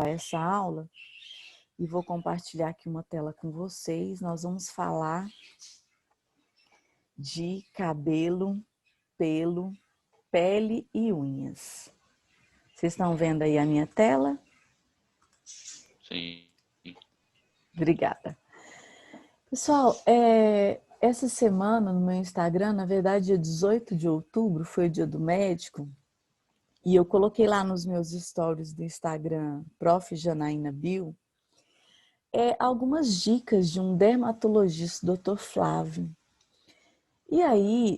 essa aula e vou compartilhar aqui uma tela com vocês. Nós vamos falar de cabelo, pelo, pele e unhas. Vocês estão vendo aí a minha tela? Sim. Obrigada. Pessoal, essa semana no meu Instagram, na verdade, dia 18 de outubro, foi o dia do médico, e eu coloquei lá nos meus stories do Instagram, Prof. Janaína Bill, algumas dicas de um dermatologista, Dr. Flávio. E aí,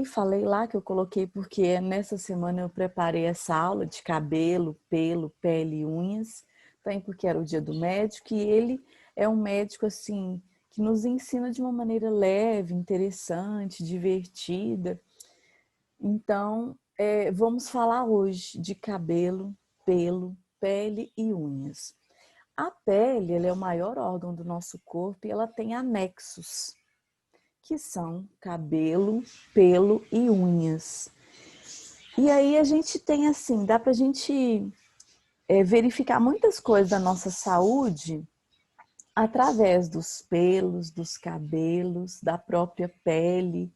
falei lá que eu coloquei porque nessa semana eu preparei essa aula de cabelo, pelo, pele e unhas, também porque era o dia do médico, e ele é um médico assim que nos ensina de uma maneira leve, interessante, divertida. Então, vamos falar hoje de cabelo, pelo, pele e unhas. A pele, ela é o maior órgão do nosso corpo e ela tem anexos, que são cabelo, pelo e unhas. E aí a gente tem assim, dá pra gente verificar muitas coisas da nossa saúde através dos pelos, dos cabelos, da própria pele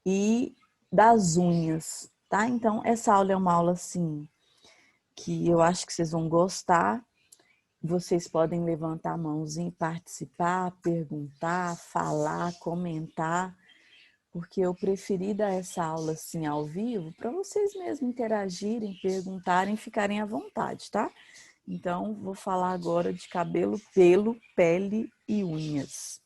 e das unhas, tá? Então essa aula é uma aula assim que eu acho que vocês vão gostar. Vocês podem levantar a mãozinha e participar, perguntar, falar, comentar, porque eu preferi dar essa aula assim ao vivo para vocês mesmos interagirem, perguntarem, ficarem à vontade, tá? Então, vou falar agora de cabelo, pelo, pele e unhas.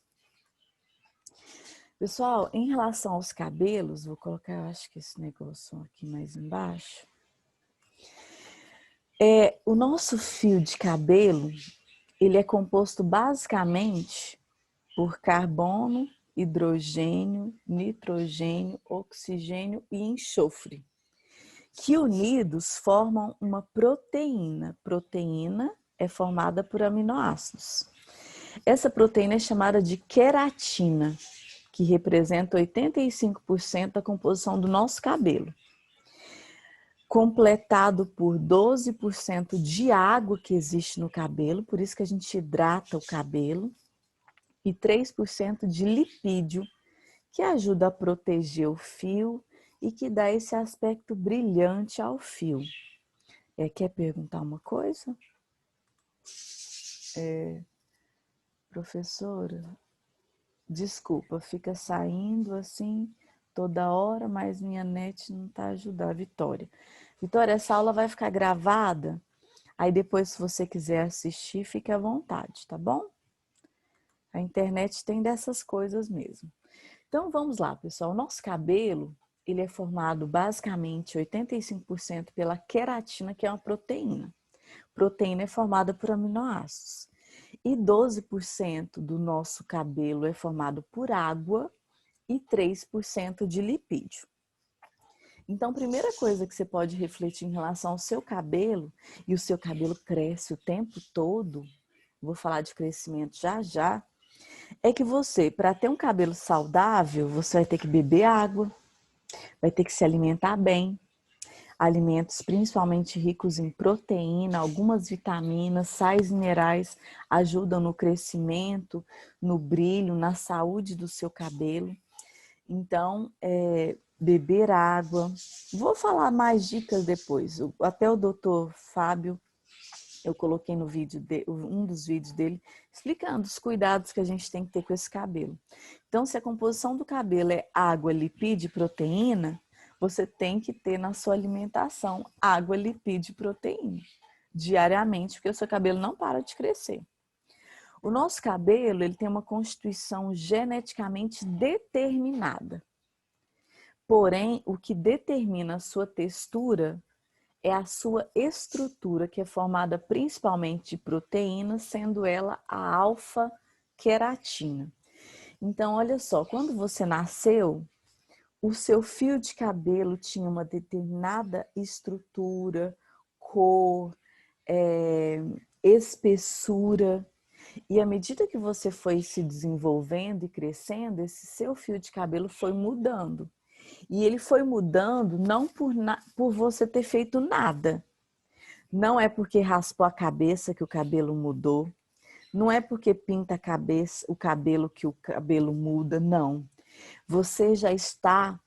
Pessoal, em relação aos cabelos, vou colocar, eu acho que esse negócio aqui mais embaixo. O nosso fio de cabelo, ele é composto basicamente por carbono, hidrogênio, nitrogênio, oxigênio e enxofre, que unidos formam uma proteína. Proteína é formada por aminoácidos. Essa proteína é chamada de queratina, que representa 85% da composição do nosso cabelo, completado por 12% de água que existe no cabelo, por isso que a gente hidrata o cabelo, e 3% de lipídio, que ajuda a proteger o fio e que dá esse aspecto brilhante ao fio. Quer perguntar uma coisa? Professora, desculpa, fica saindo assim toda hora, mas minha net não está ajudando. Vitória. Vitória, essa aula vai ficar gravada, aí depois se você quiser assistir, fique à vontade, tá bom? A internet tem dessas coisas mesmo. Então vamos lá, pessoal. O nosso cabelo, ele é formado basicamente 85% pela queratina, que é uma proteína. Proteína é formada por aminoácidos. E 12% do nosso cabelo é formado por água e 3% de lipídio. Então, a primeira coisa que você pode refletir em relação ao seu cabelo, e o seu cabelo cresce o tempo todo, vou falar de crescimento já já, é que você, para ter um cabelo saudável, você vai ter que beber água, vai ter que se alimentar bem, alimentos principalmente ricos em proteína, algumas vitaminas, sais minerais ajudam no crescimento, no brilho, na saúde do seu cabelo. Então, beber água. Vou falar mais dicas depois. Até o doutor Fábio, eu coloquei no vídeo um dos vídeos dele, explicando os cuidados que a gente tem que ter com esse cabelo. Então, se a composição do cabelo é água, lipídio e proteína, você tem que ter na sua alimentação água, lipídio e proteína diariamente, porque o seu cabelo não para de crescer. O nosso cabelo, ele tem uma constituição geneticamente determinada. Porém, o que determina a sua textura é a sua estrutura, que é formada principalmente de proteínas, sendo ela a alfa-queratina. Então, olha só, quando você nasceu, o seu fio de cabelo tinha uma determinada estrutura, cor, espessura. E à medida que você foi se desenvolvendo e crescendo, esse seu fio de cabelo foi mudando. E ele foi mudando não por você ter feito nada. Não é porque raspou a cabeça que o cabelo mudou. Não é porque pinta a cabeça, o cabelo que o cabelo muda, não. Você já está,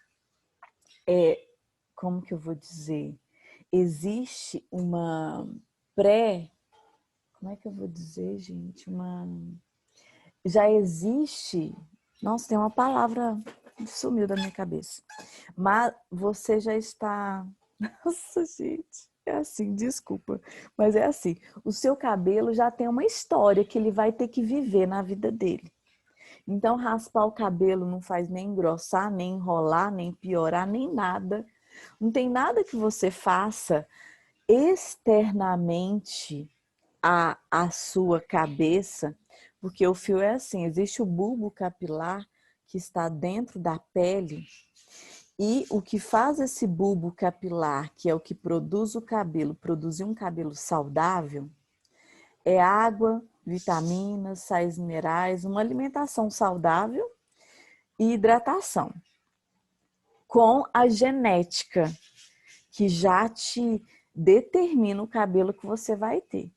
como que eu vou dizer? Existe uma pré, como é que eu vou dizer, gente? Já existe, nossa, tem uma palavra que sumiu da minha cabeça. Mas você já está, nossa, gente, é assim, desculpa, mas é assim. O seu cabelo já tem uma história que ele vai ter que viver na vida dele. Então, raspar o cabelo não faz nem engrossar, nem enrolar, nem piorar, nem nada. Não tem nada que você faça externamente à sua cabeça, porque o fio é assim, existe o bulbo capilar que está dentro da pele e o que faz esse bulbo capilar, que é o que produz o cabelo, produzir um cabelo saudável, é água, vitaminas, sais minerais, uma alimentação saudável e hidratação. Com a genética, que já te determina o cabelo que você vai ter.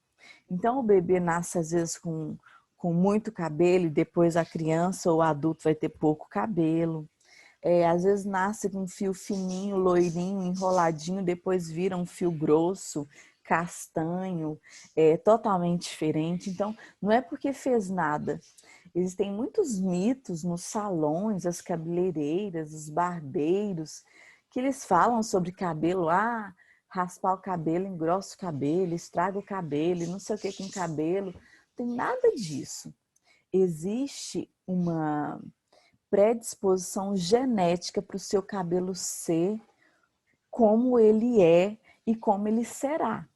Então, o bebê nasce às vezes com muito cabelo e depois a criança ou o adulto vai ter pouco cabelo. Às vezes nasce com um fio fininho, loirinho, enroladinho, depois vira um fio grosso, castanho, totalmente diferente. Então, não é porque fez nada. Existem muitos mitos nos salões, as cabeleireiras, os barbeiros, que eles falam sobre cabelo, raspar o cabelo, engrossa o cabelo, estraga o cabelo, não sei o que com o cabelo. Não tem nada disso. Existe uma predisposição genética para o seu cabelo ser como ele é e como ele será.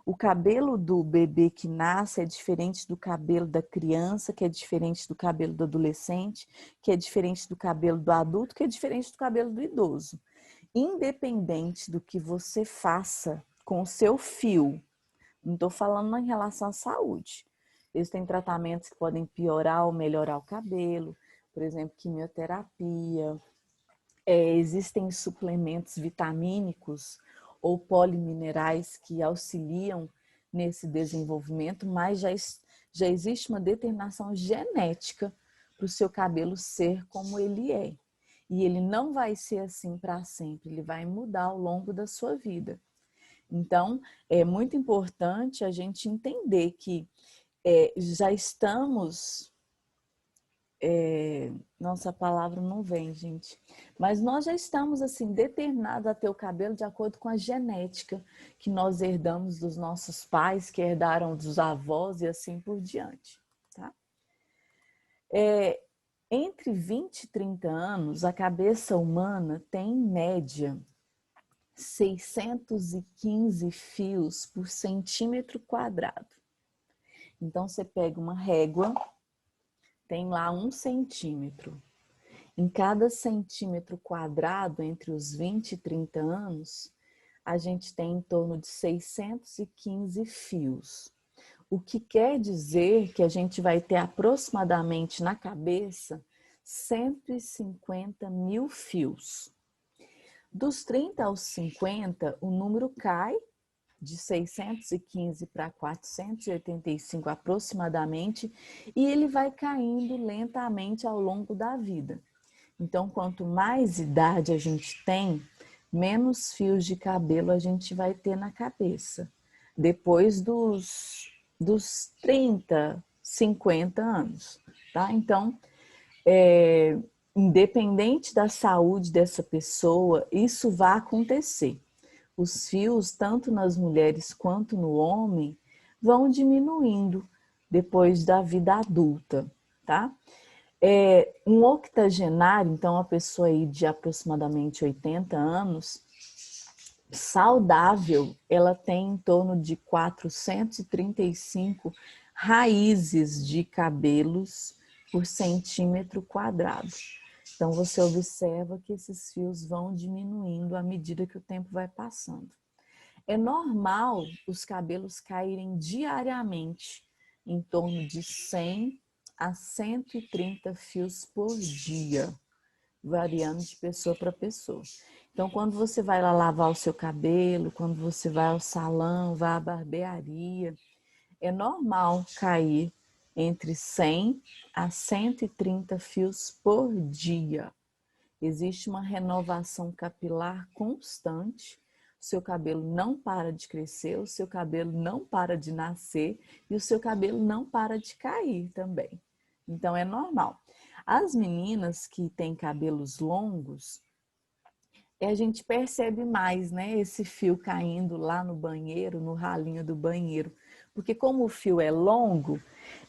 O cabelo do bebê que nasce é diferente do cabelo da criança, que é diferente do cabelo do adolescente, que é diferente do cabelo do adulto, que é diferente do cabelo do idoso. Independente do que você faça com o seu fio, não estou falando em relação à saúde. Existem tratamentos que podem piorar ou melhorar o cabelo, por exemplo, quimioterapia. Existem suplementos vitamínicos ou poliminerais que auxiliam nesse desenvolvimento, mas já existe uma determinação genética para o seu cabelo ser como ele é. E ele não vai ser assim para sempre, ele vai mudar ao longo da sua vida. Então, é muito importante a gente entender que já estamos... nossa, palavra não vem, gente. Mas nós já estamos assim determinados a ter o cabelo de acordo com a genética que nós herdamos dos nossos pais, que herdaram dos avós e assim por diante. Tá? Entre 20 e 30 anos, a cabeça humana tem, em média, 615 fios por centímetro quadrado. Então, você pega uma régua, tem lá 1 centímetro. Em cada centímetro quadrado, entre os 20 e 30 anos, a gente tem em torno de 615 fios. O que quer dizer que a gente vai ter aproximadamente na cabeça 150 mil fios. Dos 30 aos 50, o número cai de 615 para 485 aproximadamente, e ele vai caindo lentamente ao longo da vida. Então, quanto mais idade a gente tem, menos fios de cabelo a gente vai ter na cabeça. Depois dos 30, 50 anos, tá? Então, independente da saúde dessa pessoa, isso vai acontecer. Os fios, tanto nas mulheres quanto no homem, vão diminuindo depois da vida adulta, tá? Um octogenário, então uma pessoa aí de aproximadamente 80 anos, saudável, ela tem em torno de 435 raízes de cabelos por centímetro quadrado. Então você observa que esses fios vão diminuindo à medida que o tempo vai passando. É normal os cabelos caírem diariamente, em torno de 100 a 130 fios por dia, variando de pessoa para pessoa. Então, quando você vai lá lavar o seu cabelo, quando você vai ao salão, vai à barbearia, é normal cair entre 100 a 130 fios por dia. Existe uma renovação capilar constante, o seu cabelo não para de crescer, o seu cabelo não para de nascer e o seu cabelo não para de cair também. Então é normal. As meninas que têm cabelos longos, a gente percebe mais, né, esse fio caindo lá no banheiro, no ralinho do banheiro. Porque como o fio é longo,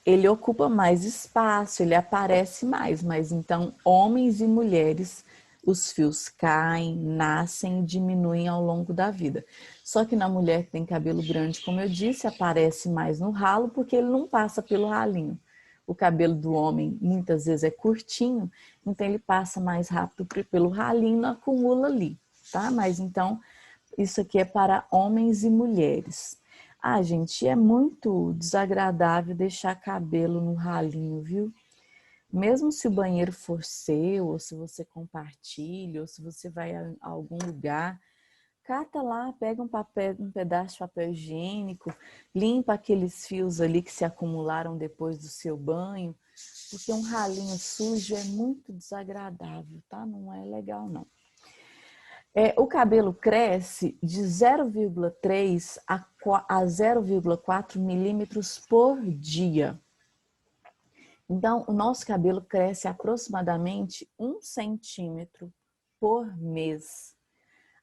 ele ocupa mais espaço, ele aparece mais. Mas então, homens e mulheres, os fios caem, nascem e diminuem ao longo da vida. Só que na mulher que tem cabelo grande, como eu disse, aparece mais no ralo, porque ele não passa pelo ralinho. O cabelo do homem muitas vezes é curtinho, então ele passa mais rápido pelo ralinho, não acumula ali, tá? Mas então, isso aqui é para homens e mulheres. Ah, gente, é muito desagradável deixar cabelo no ralinho, viu? Mesmo se o banheiro for seu, ou se você compartilha, ou se você vai a algum lugar, cata lá, pega um papel, um pedaço de papel higiênico, limpa aqueles fios ali que se acumularam depois do seu banho, porque um ralinho sujo é muito desagradável, tá? Não é legal, não. O cabelo cresce de 0,3 a 0,4 milímetros por dia. Então, o nosso cabelo cresce aproximadamente 1 centímetro por mês.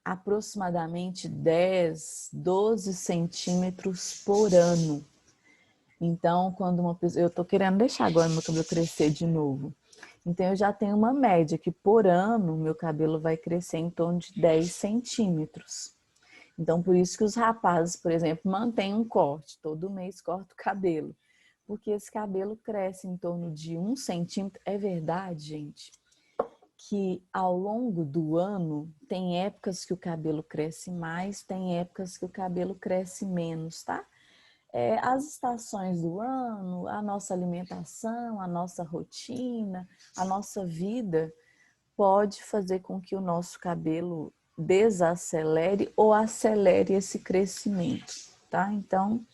Aproximadamente 10, 12 centímetros por ano. Então, quando uma pessoa... Eu tô querendo deixar agora meu cabelo crescer de novo. Então, eu já tenho uma média que por ano meu cabelo vai crescer em torno de 10 centímetros. Então, por isso que os rapazes, por exemplo, mantêm um corte. Todo mês corta o cabelo. Porque esse cabelo cresce em torno de 1 centímetro. É verdade, gente, que ao longo do ano tem épocas que o cabelo cresce mais, tem épocas que o cabelo cresce menos, tá? As estações do ano, a nossa alimentação, a nossa rotina, a nossa vida pode fazer com que o nosso cabelo desacelere ou acelere esse crescimento, tá? Então,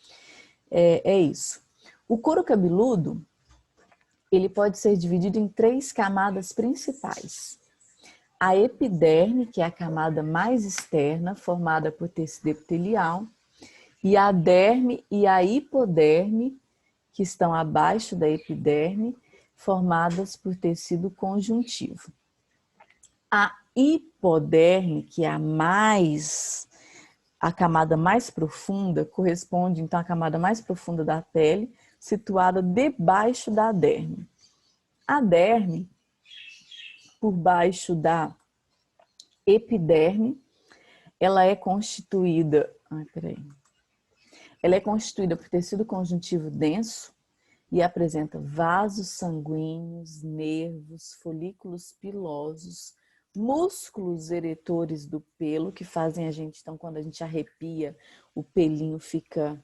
é isso. O couro cabeludo, ele pode ser dividido em 3 camadas principais. A epiderme, que é a camada mais externa, formada por tecido epitelial, e a derme e a hipoderme, que estão abaixo da epiderme, formadas por tecido conjuntivo. A hipoderme, que é a camada mais profunda, corresponde então à camada mais profunda da pele, situada debaixo da derme. A derme, por baixo da epiderme, ela é constituída... Ela é constituída por tecido conjuntivo denso e apresenta vasos sanguíneos, nervos, folículos pilosos, músculos eretores do pelo, que fazem a gente, então, quando a gente arrepia, o pelinho fica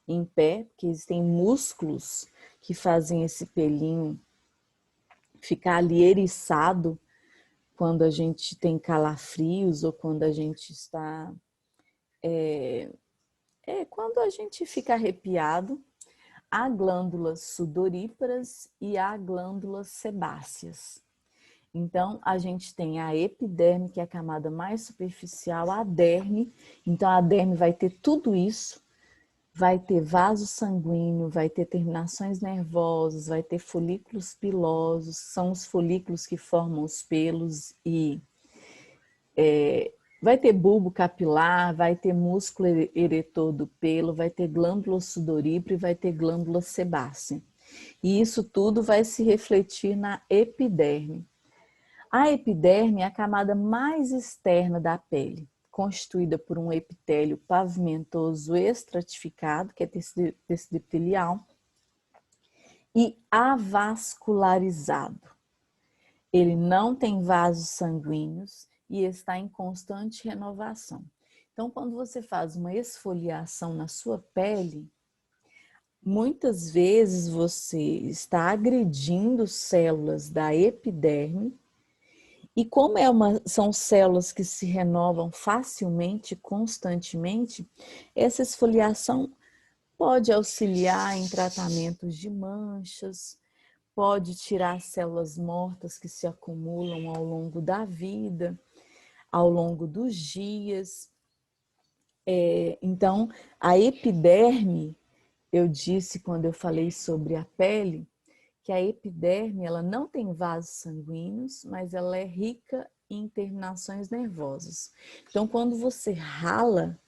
em pé, porque existem músculos que fazem esse pelinho ficar ali eriçado quando a gente tem calafrios ou quando a gente está... quando a gente fica arrepiado. Há glândulas sudoríparas e há glândulas sebáceas. Então, a gente tem a epiderme, que é a camada mais superficial, a derme. Então, a derme vai ter tudo isso. Vai ter vaso sanguíneo, vai ter terminações nervosas, vai ter folículos pilosos, são os folículos que formam os pelos e vai ter bulbo capilar, vai ter músculo eretor do pelo, vai ter glândula sudorípara e vai ter glândula sebácea. E isso tudo vai se refletir na epiderme. A epiderme é a camada mais externa da pele, constituída por um epitélio pavimentoso estratificado, que é tecido epitelial, e avascularizado. Ele não tem vasos sanguíneos e está em constante renovação. Então, quando você faz uma esfoliação na sua pele, muitas vezes você está agredindo células da epiderme E como são células que se renovam facilmente, constantemente, essa esfoliação pode auxiliar em tratamentos de manchas, pode tirar células mortas que se acumulam ao longo da vida, ao longo dos dias. Então, a epiderme, eu disse quando eu falei sobre a pele, que a epiderme ela não tem vasos sanguíneos, mas ela é rica em terminações nervosas. Então, quando você rala,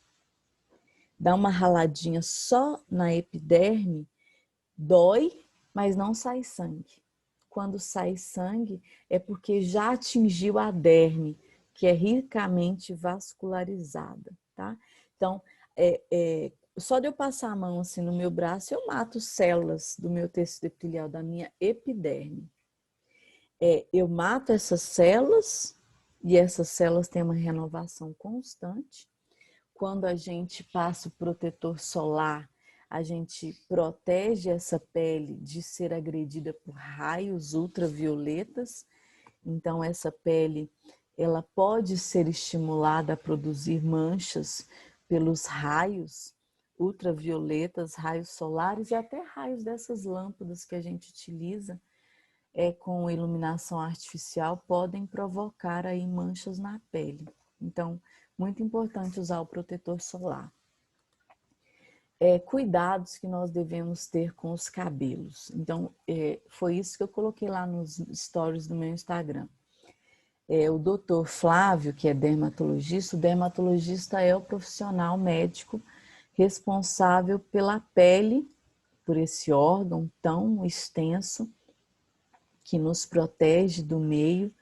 dá uma raladinha só na epiderme, dói, mas não sai sangue. Quando sai sangue, é porque já atingiu a derme, que é ricamente vascularizada, tá? Então, só de eu passar a mão assim no meu braço, eu mato células do meu tecido epitelial, da minha epiderme. Eu mato essas células e essas células têm uma renovação constante. Quando a gente passa o protetor solar, a gente protege essa pele de ser agredida por raios ultravioletas. Então, essa pele ela pode ser estimulada a produzir manchas pelos raios ultravioletas, raios solares e até raios dessas lâmpadas que a gente utiliza com iluminação artificial podem provocar aí manchas na pele. Então, muito importante usar o protetor solar. Cuidados que nós devemos ter com os cabelos. Então, foi isso que eu coloquei lá nos stories do meu Instagram. O doutor Flávio, que é dermatologista, o dermatologista é o profissional médico responsável pela pele, por esse órgão tão extenso que nos protege do meio,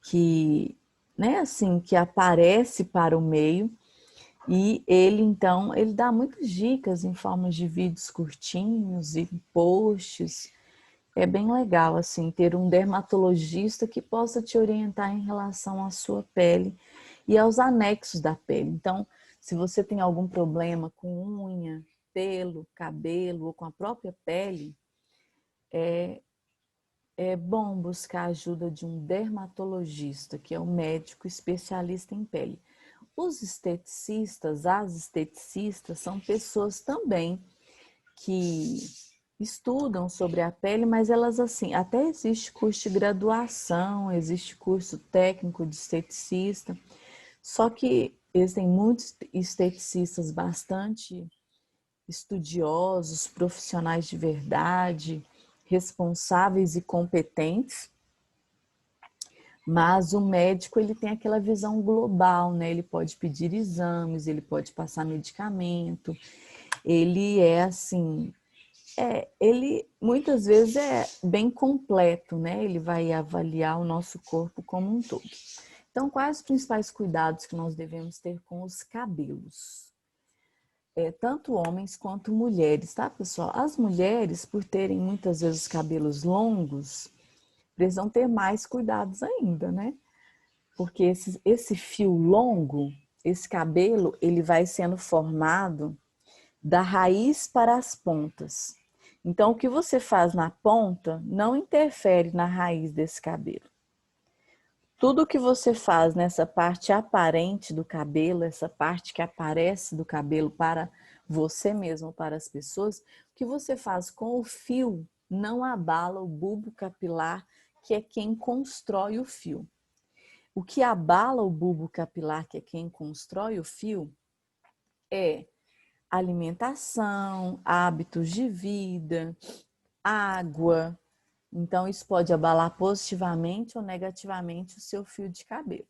que, né, assim, que aparece para o meio. E ele, então, ele dá muitas dicas em forma de vídeos curtinhos e posts. É bem legal, assim, ter um dermatologista que possa te orientar em relação à sua pele e aos anexos da pele. Então, se você tem algum problema com unha, pelo, cabelo ou com a própria pele, é bom buscar a ajuda de um dermatologista, que é um médico especialista em pele. Os esteticistas, as esteticistas, são pessoas também que estudam sobre a pele, mas elas assim, até existe curso de graduação, existe curso técnico de esteticista, só que existem muitos esteticistas bastante estudiosos, profissionais de verdade, responsáveis e competentes, mas o médico ele tem aquela visão global, né? Ele pode pedir exames, ele pode passar medicamento, ele é assim, ele muitas vezes é bem completo, né? Ele vai avaliar o nosso corpo como um todo. Então, quais os principais cuidados que nós devemos ter com os cabelos? Tanto homens quanto mulheres, tá, pessoal? As mulheres, por terem muitas vezes cabelos longos, precisam ter mais cuidados ainda, né? Porque esse fio longo, esse cabelo, ele vai sendo formado da raiz para as pontas. Então, o que você faz na ponta não interfere na raiz desse cabelo. Tudo que você faz nessa parte aparente do cabelo, essa parte que aparece do cabelo para você mesmo, para as pessoas, o que você faz com o fio não abala o bulbo capilar, que é quem constrói o fio. O que abala o bulbo capilar, que é quem constrói o fio, é alimentação, hábitos de vida, água. Então, isso pode abalar positivamente ou negativamente o seu fio de cabelo.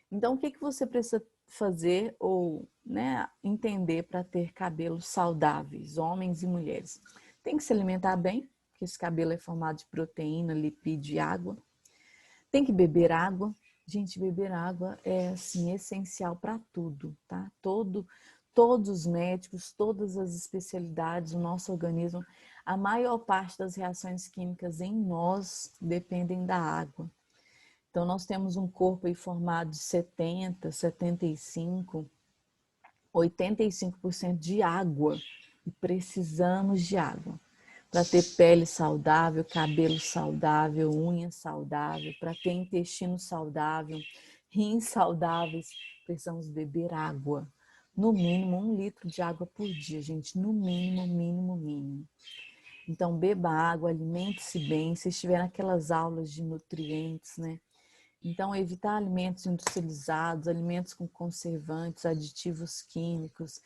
Então, o que você precisa fazer ou, né, entender para ter cabelos saudáveis, homens e mulheres? Tem que se alimentar bem, porque esse cabelo é formado de proteína, lipídio e água. Tem que beber água. Gente, beber água é assim essencial para tudo, tá? Todos os médicos, todas as especialidades, o nosso organismo, a maior parte das reações químicas em nós dependem da água. Então, nós temos um corpo aí formado de 70, 75, 85% de água e precisamos de água. para ter pele saudável, cabelo saudável, unha saudável, para ter intestino saudável, rins saudáveis, precisamos beber água. No mínimo 1 litro de água por dia, gente. No mínimo, mínimo, mínimo. Então, beba água, alimente-se bem. Se estiver naquelas aulas de nutrientes, né? Então, evitar alimentos industrializados, alimentos com conservantes, aditivos químicos,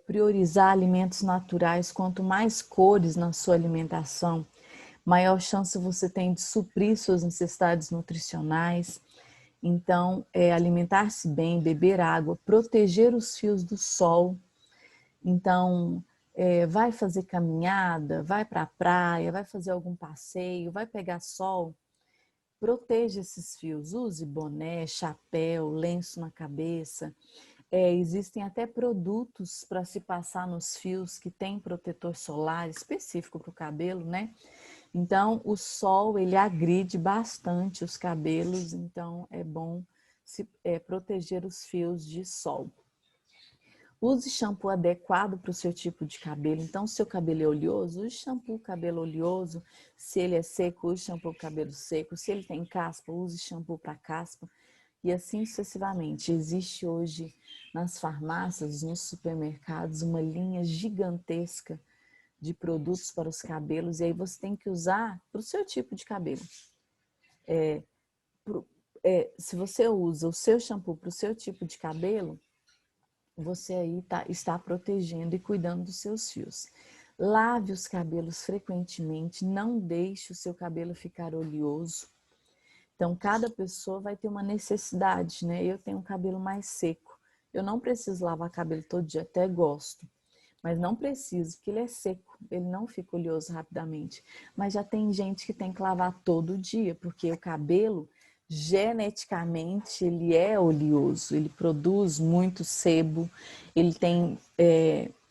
priorizar alimentos naturais. Quanto mais cores na sua alimentação, maior chance você tem de suprir suas necessidades nutricionais. Então, alimentar-se bem, beber água, proteger os fios do sol. Então, vai fazer caminhada, vai para a praia, vai fazer algum passeio, vai pegar sol. Proteja esses fios, use boné, chapéu, lenço na cabeça. Existem até produtos para se passar nos fios que tem protetor solar específico para o cabelo, né? Então, o sol, ele agride bastante os cabelos, então é bom proteger os fios de sol. Use shampoo adequado para o seu tipo de cabelo. Então, se seu cabelo é oleoso, use shampoo cabelo oleoso. Se ele é seco, use shampoo cabelo seco. Se ele tem caspa, use shampoo para caspa. E assim sucessivamente. Existe hoje nas farmácias, nos supermercados, uma linha gigantesca de produtos para os cabelos. E aí você tem que usar para o seu tipo de cabelo. Se você usa o seu shampoo para o seu tipo de cabelo, você aí está protegendo e cuidando dos seus fios. Lave os cabelos frequentemente, não deixe o seu cabelo ficar oleoso. Então, cada pessoa vai ter uma necessidade, né? Eu tenho um cabelo mais seco. Eu não preciso lavar cabelo todo dia, até gosto. Mas não preciso, porque ele é seco, ele não fica oleoso rapidamente. Mas já tem gente que tem que lavar todo dia, porque o cabelo, geneticamente, ele é oleoso, ele produz muito sebo, ele tem,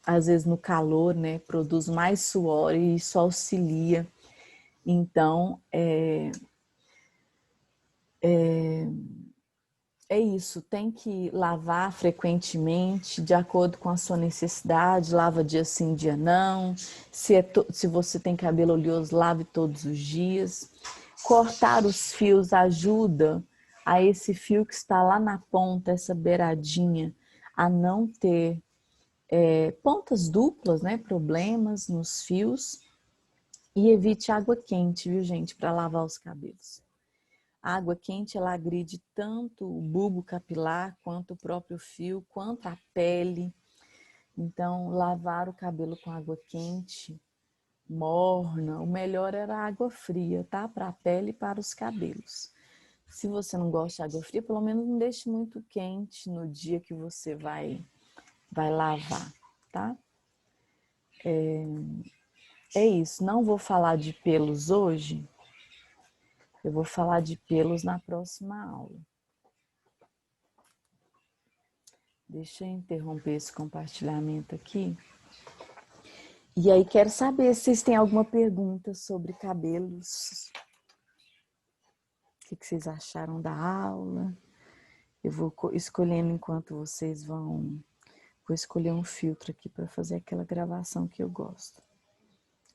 às vezes no calor, né, produz mais suor e isso auxilia. Então, é isso, tem que lavar frequentemente, de acordo com a sua necessidade, lava dia sim, dia não. Se você tem cabelo oleoso, lave todos os dias. Cortar os fios ajuda a esse fio que está lá na ponta, essa beiradinha, a não ter pontas duplas, né? Problemas nos fios. E evite água quente, viu, gente, para lavar os cabelos. A água quente, ela agride tanto o bulbo capilar, quanto o próprio fio, quanto a pele. Então, lavar o cabelo com água quente, morna, o melhor era água fria, tá? Para a pele e para os cabelos. Se você não gosta de água fria, pelo menos não deixe muito quente no dia que você vai lavar, tá? É isso, não vou falar de pelos hoje, eu vou falar de pelos na próxima aula. Deixa eu interromper esse compartilhamento aqui. E aí, quero saber se vocês têm alguma pergunta sobre cabelos. O que vocês acharam da aula? Eu vou escolhendo enquanto vocês vão... Vou escolher um filtro aqui para fazer aquela gravação que eu gosto.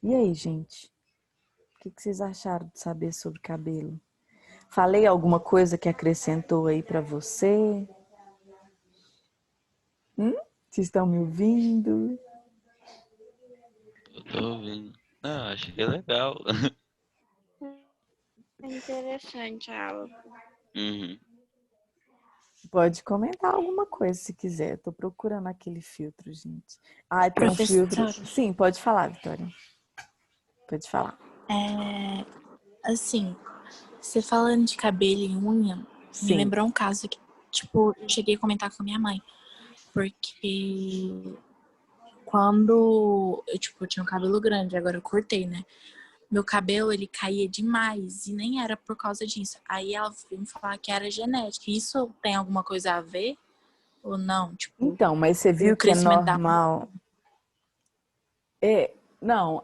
E aí, gente? O que vocês acharam de saber sobre cabelo? Falei alguma coisa que acrescentou aí para você? Vocês estão me ouvindo? Eu tô ouvindo. Não, achei legal. É interessante a aula. Uhum. Pode comentar alguma coisa se quiser. Tô procurando aquele filtro, gente. Ah, tem um filtro. Professora, Sim, pode falar, Vitória. Pode falar. assim, você falando de cabelo e unha, me Sim. lembrou um caso que, tipo, eu cheguei a comentar com a minha mãe. Porque quando eu, tipo, tinha um cabelo grande, agora eu cortei, né? Meu cabelo, ele caía demais e nem era por causa disso. Aí ela veio me falar que era genética. Isso tem alguma coisa a ver ou não? Tipo, Então, mas você o viu que é crescimento da... normal? Não,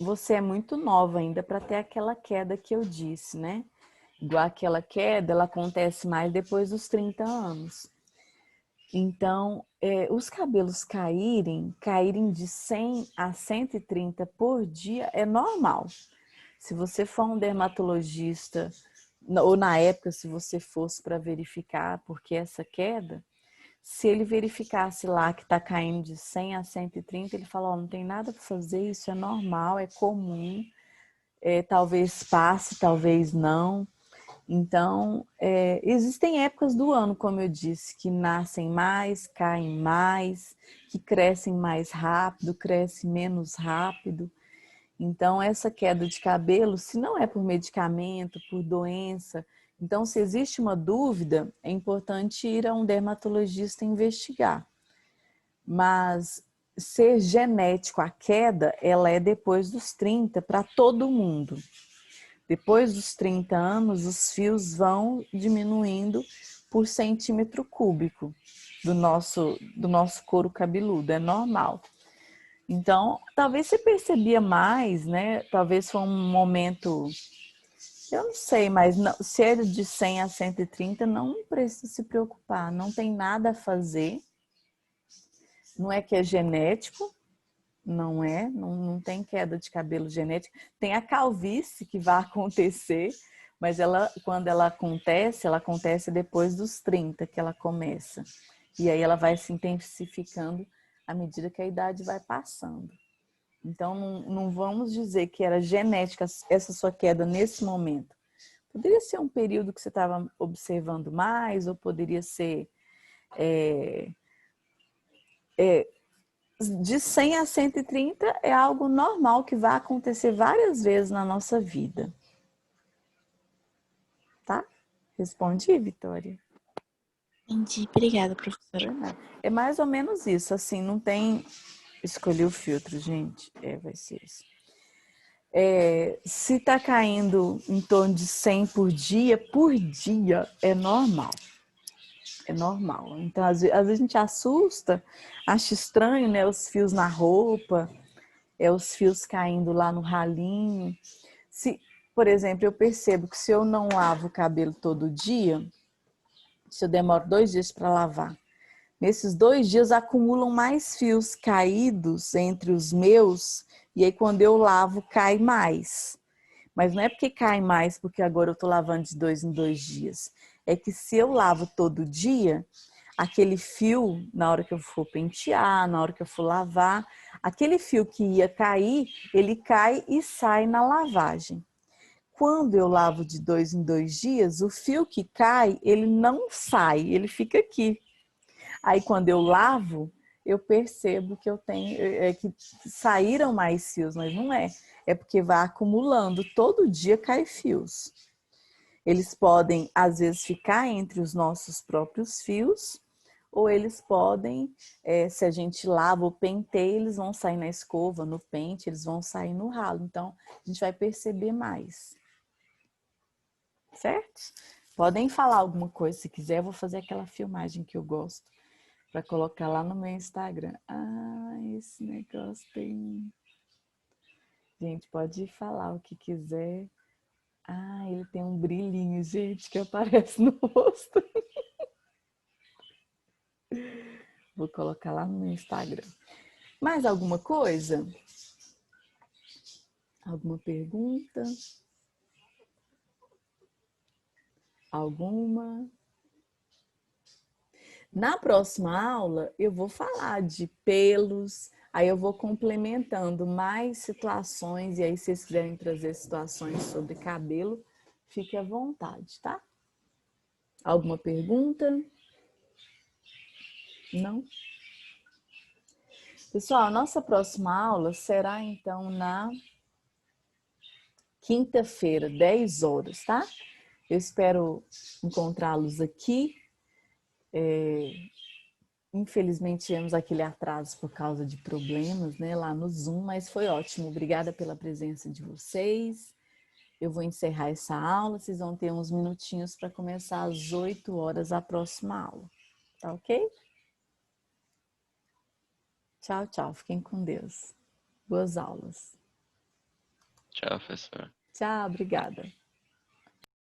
você é muito nova ainda para ter aquela queda que eu disse, né? Igual aquela queda, ela acontece mais depois dos 30 anos. Então, os cabelos caírem de 100 a 130 por dia é normal. Se você for um dermatologista, ou na época, se você fosse para verificar por que essa queda, se ele verificasse lá que está caindo de 100 a 130, ele fala, não tem nada para fazer, isso é normal, é comum, talvez passe, talvez não. Então, existem épocas do ano, como eu disse, que nascem mais, caem mais, que crescem mais rápido, crescem menos rápido. Então, essa queda de cabelo, se não é por medicamento, por doença, então, se existe uma dúvida, é importante ir a um dermatologista investigar. Mas ser genético a queda, ela é depois dos 30 para todo mundo. Depois dos 30 anos, os fios vão diminuindo por centímetro cúbico do nosso couro cabeludo, é normal. Então, talvez você percebia mais, né? Talvez foi um momento, eu não sei, mas não, se é de 100 a 130, não precisa se preocupar, não tem nada a fazer. Não é que é genético, não tem queda de cabelo genética. Tem a calvície que vai acontecer, mas quando ela acontece depois dos 30 que ela começa. E aí ela vai se intensificando à medida que a idade vai passando. Então, não vamos dizer que era genética essa sua queda nesse momento. Poderia ser um período que você estava observando mais, ou poderia ser de 100 a 130 é algo normal que vai acontecer várias vezes na nossa vida. Tá? Respondi, Vitória? Entendi. Obrigada, professora. É mais ou menos isso, assim, não tem... Escolhi o filtro, gente. Vai ser isso. Se tá caindo em torno de 100 por dia é normal. É normal. Então, às vezes a gente assusta, acha estranho, né? Os fios na roupa, os fios caindo lá no ralinho. Se, por exemplo, eu percebo que se eu não lavo o cabelo todo dia, se eu demoro 2 dias para lavar, nesses 2 dias acumulam mais fios caídos entre os meus, e aí quando eu lavo cai mais. Mas não é porque cai mais porque agora eu estou lavando de 2 em 2 dias. É que se eu lavo todo dia, aquele fio, na hora que eu for pentear, na hora que eu for lavar, aquele fio que ia cair, ele cai e sai na lavagem. Quando eu lavo de 2 em 2 dias, o fio que cai, ele não sai, ele fica aqui. Aí quando eu lavo, eu percebo que eu tenho, que saíram mais fios, mas não é. É porque vai acumulando, todo dia cai fios. Eles podem, às vezes, ficar entre os nossos próprios fios, ou eles podem, se a gente lava ou penteia, eles vão sair na escova, no pente, eles vão sair no ralo. Então, a gente vai perceber mais. Certo? Podem falar alguma coisa se quiser, eu vou fazer aquela filmagem que eu gosto para colocar lá no meu Instagram. Ah, esse negócio tem... Gente, pode falar o que quiser. Ah, ele tem um brilhinho, gente, que aparece no rosto. Vou colocar lá no meu Instagram. Mais alguma coisa? Alguma pergunta? Alguma? Na próxima aula, eu vou falar de pelos, aí eu vou complementando mais situações, e aí se vocês quiserem trazer situações sobre cabelo, fique à vontade, tá? Alguma pergunta? Não? Pessoal, a nossa próxima aula será então na quinta-feira, 10 horas, tá? Eu espero encontrá-los aqui. Infelizmente tivemos aquele atraso por causa de problemas, né, lá no Zoom, mas foi ótimo. Obrigada pela presença de vocês. Eu vou encerrar essa aula, vocês vão ter uns minutinhos para começar às 8 horas a próxima aula. Tá ok? Tchau, tchau. Fiquem com Deus. Boas aulas. Tchau, professor. Tchau, obrigada.